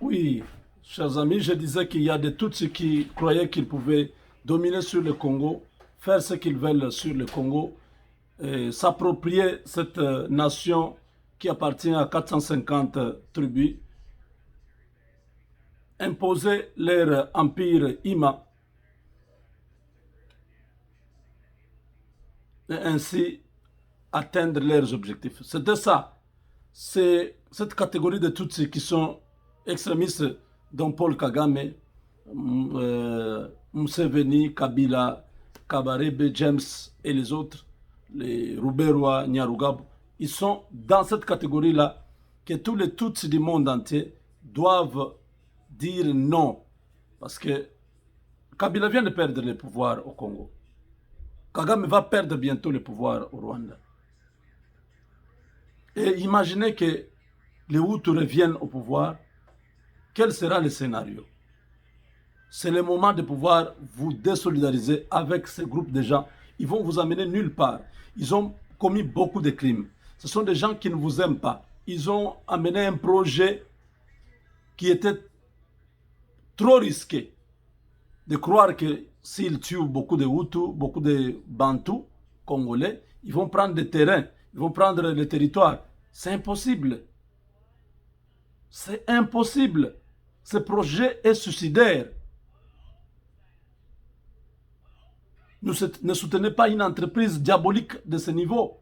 Oui, chers amis, je disais qu'il y a de Tutsis qui croyaient qu'ils pouvaient dominer sur le Congo, faire ce qu'ils veulent sur le Congo, et s'approprier cette nation qui appartient à 450 tribus, imposer leur empire Ima et ainsi atteindre leurs objectifs. C'était ça. C'est cette catégorie de Tutsis qui sont extrémistes, dont Paul Kagame, Museveni, Kabila, Kabarebe, James et les autres, les Ruberwa, Nyarugabo, ils sont dans cette catégorie-là que tous les Tutsis du monde entier doivent dire non. Parce que Kabila vient de perdre le pouvoir au Congo. Kagame va perdre bientôt le pouvoir au Rwanda. Et imaginez que les Hutus reviennent au pouvoir, quel sera le scénario? C'est le moment de pouvoir vous désolidariser avec ces groupes de gens. Ils vont vous amener nulle part. Ils ont commis beaucoup de crimes. Ce sont des gens qui ne vous aiment pas. Ils ont amené un projet qui était trop risqué. De croire que s'ils tuent beaucoup de Hutus, beaucoup de Bantous congolais, ils vont prendre des terrains, ils vont prendre les territoires. C'est impossible. C'est impossible. Ce projet est suicidaire. Ne soutenez pas une entreprise diabolique de ce niveau.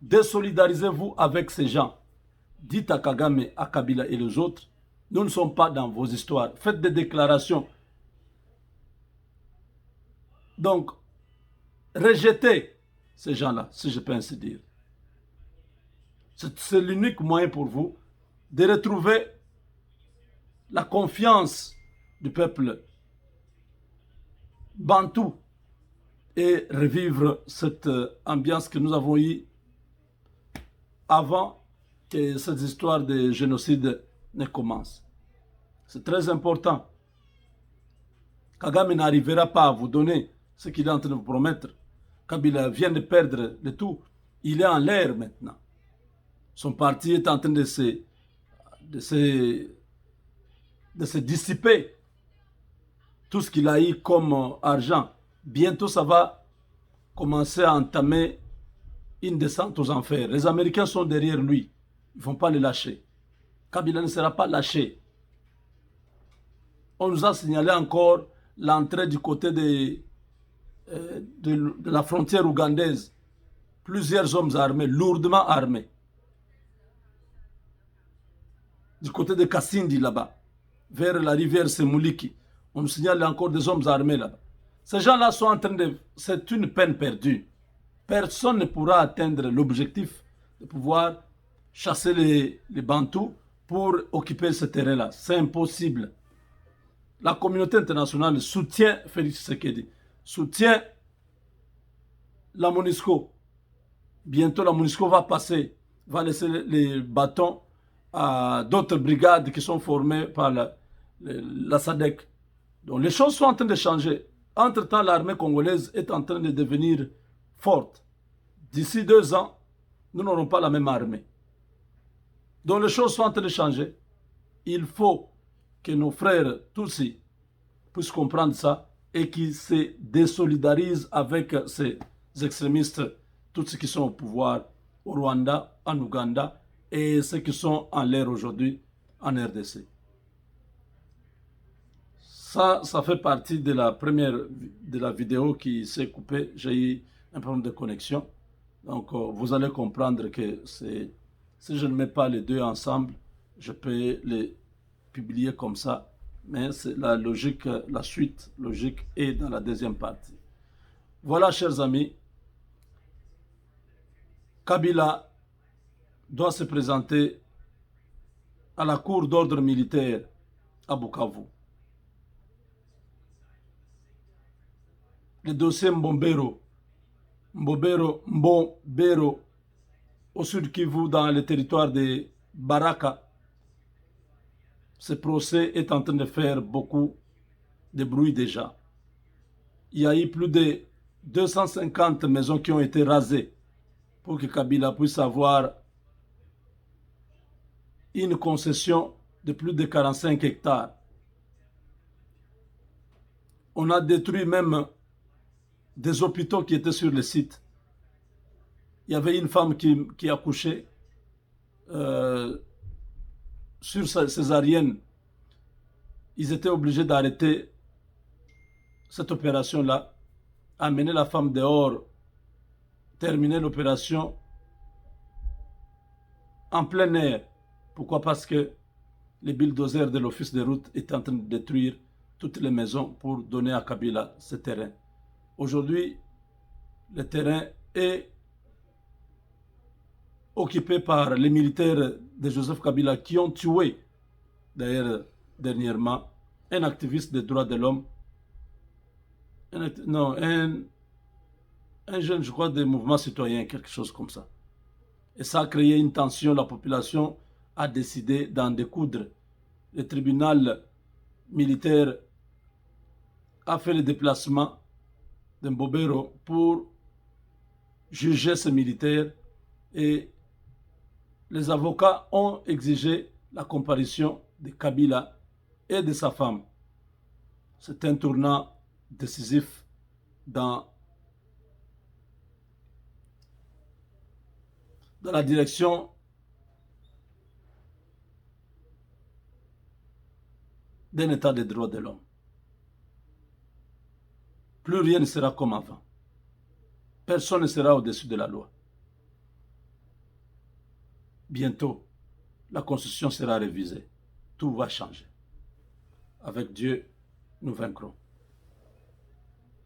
Désolidarisez-vous avec ces gens. Dites à Kagame, à Kabila et les autres, nous ne sommes pas dans vos histoires. Faites des déclarations. Donc, rejetez ces gens-là, si je peux ainsi dire. C'est l'unique moyen pour vous de retrouver la confiance du peuple bantou et revivre cette ambiance que nous avons eue avant que cette histoire de génocide ne commence. C'est très important. Kagame n'arrivera pas à vous donner ce qu'il est en train de vous promettre. Kabila vient de perdre le tout. Il est en l'air maintenant. Son parti est en train de se dissiper. Tout ce qu'il a eu comme argent, bientôt ça va commencer à entamer une descente aux enfers. Les Américains sont derrière lui. Ils ne vont pas le lâcher. Kabila ne sera pas lâché. On nous a signalé encore l'entrée du côté de la frontière ougandaise. Plusieurs hommes armés, lourdement armés. Du côté de Kassindi là-bas, vers la rivière Semouliki. On nous signale encore des hommes armés là-bas. Ces gens-là sont en train de... C'est une peine perdue. Personne ne pourra atteindre l'objectif de pouvoir chasser les Bantous pour occuper ce terrain-là. C'est impossible. La communauté internationale soutient Félix Tshisekedi, soutient la MONUSCO. Bientôt, la MONUSCO va passer, va laisser les bâtons à d'autres brigades qui sont formées par la SADC. Donc les choses sont en train de changer. Entre-temps, l'armée congolaise est en train de devenir forte. D'ici 2 ans, nous n'aurons pas la même armée. Donc les choses sont en train de changer. Il faut que nos frères Tutsis puissent comprendre ça et qu'ils se désolidarisent avec ces extrémistes Tutsis qui sont au pouvoir au Rwanda, en Ouganda et ceux qui sont en l'air aujourd'hui en RDC. Ça fait partie de la première de la vidéo qui s'est coupée. J'ai eu un problème de connexion. Donc, vous allez comprendre que si je ne mets pas les deux ensemble, je peux les publier comme ça. Mais c'est la logique, la suite logique est dans la deuxième partie. Voilà, chers amis. Kabila doit se présenter à la cour d'ordre militaire à Bukavu. Le dossier Mbombero, au sud Kivu, dans le territoire de Baraka, ce procès est en train de faire beaucoup de bruit déjà. Il y a eu plus de 250 maisons qui ont été rasées pour que Kabila puisse avoir une concession de plus de 45 hectares. On a détruit même des hôpitaux qui étaient sur le site. Il y avait une femme qui accouchait sur césarienne. Ils étaient obligés d'arrêter cette opération-là, amener la femme dehors, terminer l'opération en plein air. Pourquoi? Parce que les bulldozers de l'office de route étaient en train de détruire toutes les maisons pour donner à Kabila ce terrain. Aujourd'hui, le terrain est occupé par les militaires de Joseph Kabila qui ont tué, d'ailleurs, dernièrement, un activiste des droits de l'homme, un jeune, je crois, des mouvements citoyens, quelque chose comme ça. Et ça a créé une tension, la population a décidé d'en découdre. Le tribunal militaire a fait le déplacement de Mbobero pour juger ces militaires et les avocats ont exigé la comparution de Kabila et de sa femme. C'est un tournant décisif dans la direction d'un état des droits de l'homme. Plus rien ne sera comme avant. Personne ne sera au-dessus de la loi. Bientôt, la Constitution sera révisée. Tout va changer. Avec Dieu, nous vaincrons.